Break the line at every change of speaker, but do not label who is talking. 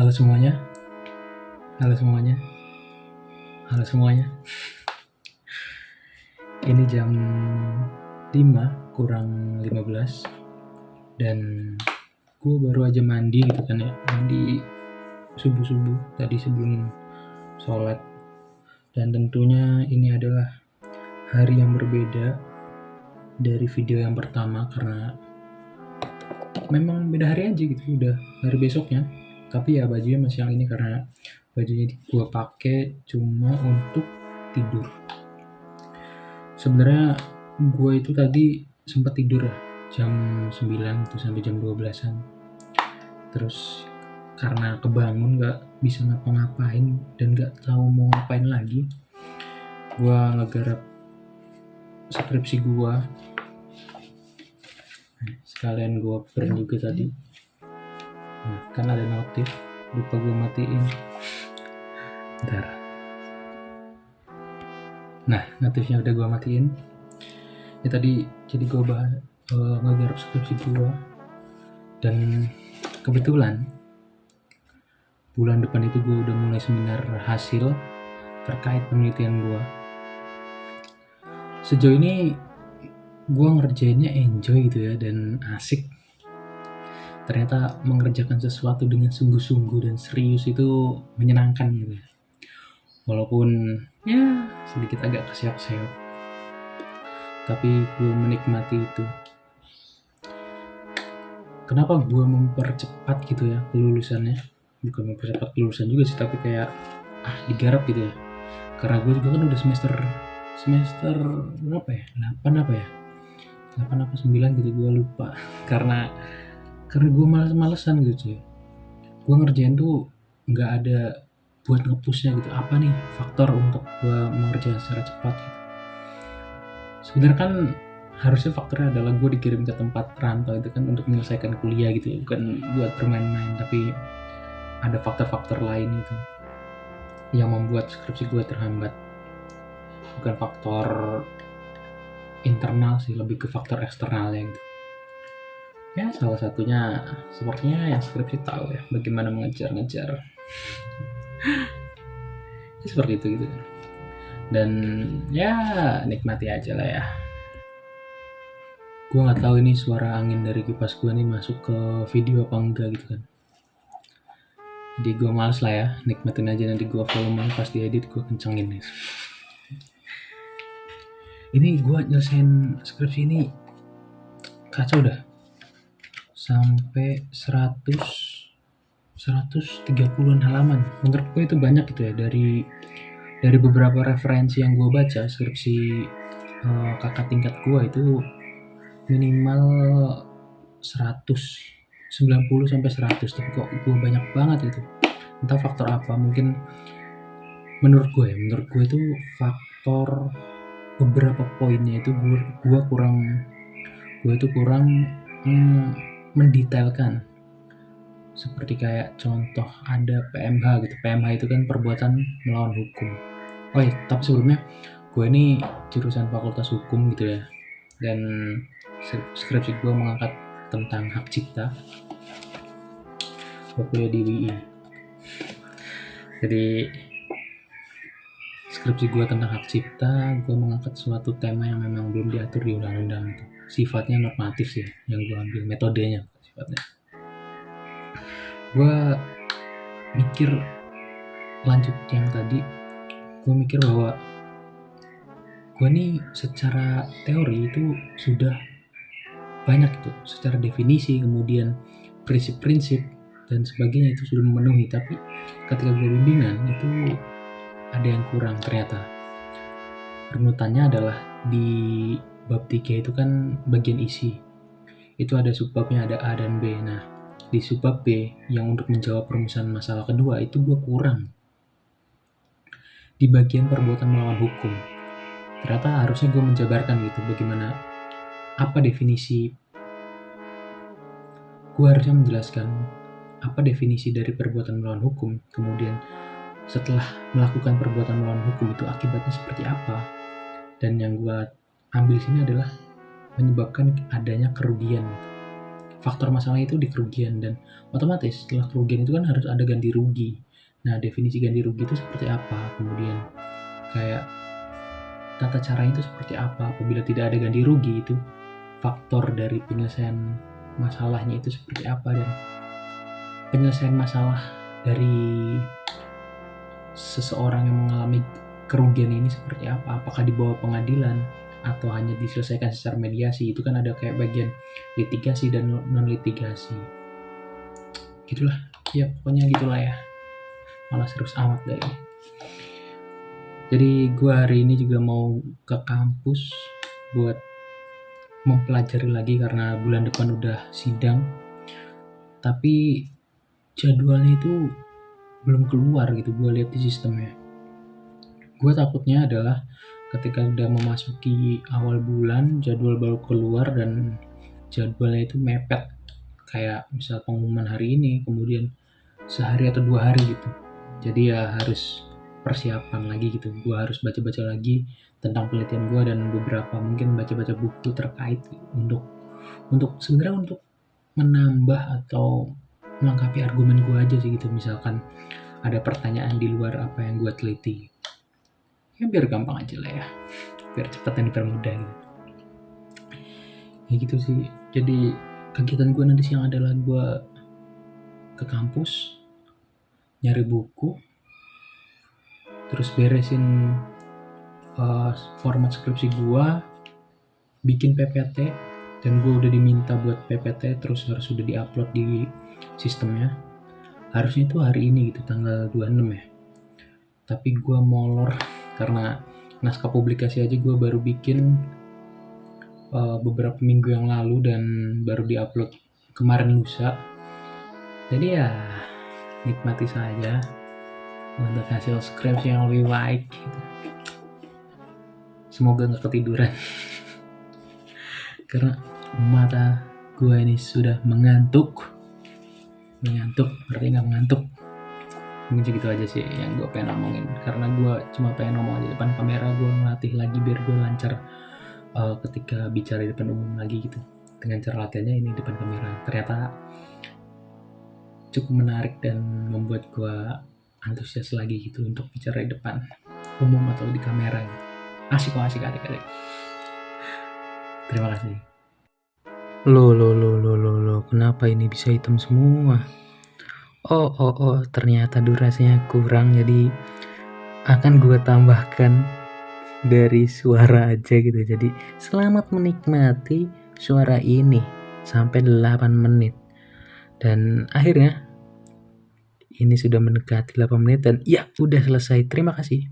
Halo semuanya, halo semuanya, halo semuanya. Ini jam 5 kurang 15 dan gue baru aja mandi gitu kan ya. Mandi subuh-subuh tadi sebelum sholat. Dan tentunya ini adalah hari yang berbeda dari video yang pertama karena memang beda hari aja gitu, udah hari besoknya. Tapi ya bajunya masih yang ini karena bajunya gue pakai cuma untuk tidur. Sebenarnya gue itu tadi sempat tidur ya jam 9 tuh sampai jam 12-an. Terus karena kebangun gak bisa ngapa-ngapain dan gak tahu mau ngapain lagi, gue ngegarap skripsi gue. Sekalian gue print juga tadi. Nah, kan ada notif, lupa gue matiin. Bentar. Nah, notifnya udah gue matiin. Ya tadi jadi gue ngegarap skripsi gue. Dan kebetulan bulan depan itu gue udah mulai seminar hasil terkait penelitian gue. Sejauh ini gue ngerjainnya enjoy gitu ya dan asik. Ternyata mengerjakan sesuatu dengan sungguh-sungguh dan serius itu menyenangkan gitu ya. Walaupun ya sedikit agak keseok-seok, tapi gue menikmati itu. Kenapa gue mempercepat gitu ya kelulusannya? Bukan mempercepat kelulusan juga sih, tapi kayak digarap gitu ya. Karena gue juga kan udah semester berapa ya? 8 apa ya? 8 apa 9 gitu, gue lupa. Karena gue males-malesan gitu cuy. Gue ngerjain tuh nggak ada buat nge-pushnya gitu. Apa nih faktor untuk gue mengerjakan secara cepat gitu. Sebenarnya kan harusnya faktornya adalah gue dikirim ke tempat rantau itu kan untuk menyelesaikan kuliah gitu ya, bukan buat bermain-main. Tapi ada faktor-faktor lain itu yang membuat skripsi gue terhambat. Bukan faktor internal sih, lebih ke faktor eksternalnya gitu. Ya salah satunya sepertinya yang skripsi tahu ya bagaimana mengejar-ngejar. Ya, seperti itu gitu. Dan ya nikmati aja lah ya. Gue nggak tahu ini suara angin dari kipas gue nih masuk ke video apa enggak gitu kan. Jadi gue males lah ya, nikmatin aja, nanti gue volume pas diedit gue kencengin nih. Ini gue nyelesain skripsi ini kacau dah. Sampai 130-an halaman. Menurut gue itu banyak gitu ya, dari beberapa referensi yang gue baca skripsi kakak tingkat gue itu minimal 90 sampai 100, tapi kok gue banyak banget itu. Entah faktor apa, mungkin menurut gue itu faktor beberapa poinnya itu gue kurang mendetailkan. Seperti kayak contoh ada PMH gitu. PMH itu kan perbuatan melawan hukum. Oh iya, tapi sebelumnya gue ini jurusan fakultas hukum gitu ya. Dan skripsi gue mengangkat tentang hak cipta. Gue kuliah di UI. Jadi skripsi gue tentang hak cipta, gue mengangkat suatu tema yang memang belum diatur di undang-undang itu. Sifatnya normatif sih yang gue ambil, metodenya sifatnya. Gue mikir lanjut yang tadi, gue mikir bahwa gue nih secara teori itu sudah banyak tuh, secara definisi, kemudian prinsip-prinsip dan sebagainya itu sudah memenuhi. Tapi ketika gue bimbingan itu ada yang kurang ternyata. Runutannya adalah di bab 3 itu kan bagian isi. Itu ada subbabnya, ada A dan B. Nah, di subbab B yang untuk menjawab perumusan masalah kedua itu gue kurang. Di bagian perbuatan melawan hukum. Ternyata harusnya gue menjabarkan gitu bagaimana, apa definisi. Gue harusnya menjelaskan apa definisi dari perbuatan melawan hukum. Kemudian setelah melakukan perbuatan melawan hukum itu akibatnya seperti apa. Dan yang gue ambil sini adalah menyebabkan adanya kerugian gitu. faktor masalahnya itu di kerugian, dan otomatis setelah kerugian itu kan harus ada ganti rugi. Nah, definisi ganti rugi itu seperti apa? Kemudian kayak tata caranya itu seperti apa? Apabila tidak ada ganti rugi, itu faktor dari penyelesaian masalahnya itu seperti apa, dan penyelesaian masalah dari seseorang yang mengalami kerugian ini seperti apa? Apakah di bawah pengadilan atau hanya diselesaikan secara mediasi? Itu kan ada kayak bagian litigasi dan non litigasi. Gitulah. Ya pokoknya gitulah ya. Malah serius amat dari. Jadi gue hari ini juga mau ke kampus buat mempelajari lagi karena bulan depan udah sidang. Tapi jadwalnya itu belum keluar gitu, gue lihat di sistemnya. Gue takutnya adalah ketika udah memasuki awal bulan, jadwal baru keluar dan jadwalnya itu mepet. Kayak misal pengumuman hari ini, kemudian sehari atau 2 hari gitu. Jadi ya harus persiapan lagi gitu. Gue harus baca-baca lagi tentang penelitian gue dan beberapa mungkin baca-baca buku terkait untuk sebenarnya untuk menambah atau melengkapi argumen gue aja sih gitu. Misalkan ada pertanyaan di luar apa yang gue teliti, ya biar gampang aja lah ya, biar cepet dan dipermudah gitu. Ya gitu sih. Jadi kegiatan gue nanti siang adalah gue ke kampus nyari buku, terus beresin format skripsi gue, bikin PPT, dan gue udah diminta buat PPT, terus harus sudah diupload di sistemnya. Harusnya itu hari ini gitu, tanggal 26 ya. Tapi gue molor karena naskah publikasi aja gue baru bikin beberapa minggu yang lalu dan baru diupload kemarin lusa. Jadi ya nikmati saja untuk hasil skripsi yang lebih baik gitu. Semoga gak ketiduran karena mata gue ini sudah mengantuk, berarti gak mengantuk. Mungkin segitu aja sih yang gue pengen ngomongin, karena gue cuma pengen ngomong aja depan kamera. Gue ngelatih lagi biar gue lancar ketika bicara di depan umum lagi gitu, dengan cara latihannya ini depan kamera. Ternyata cukup menarik dan membuat gue antusias lagi gitu untuk bicara di depan umum atau di kamera gitu. Asik adik-adik. Terima kasih. Loh, kenapa ini bisa hitam semua? Oh, ternyata durasinya kurang, jadi akan gue tambahkan dari suara aja gitu. Jadi selamat menikmati suara ini sampai 8 menit. Dan akhirnya ini sudah mendekati 8 menit dan ya udah selesai. Terima kasih.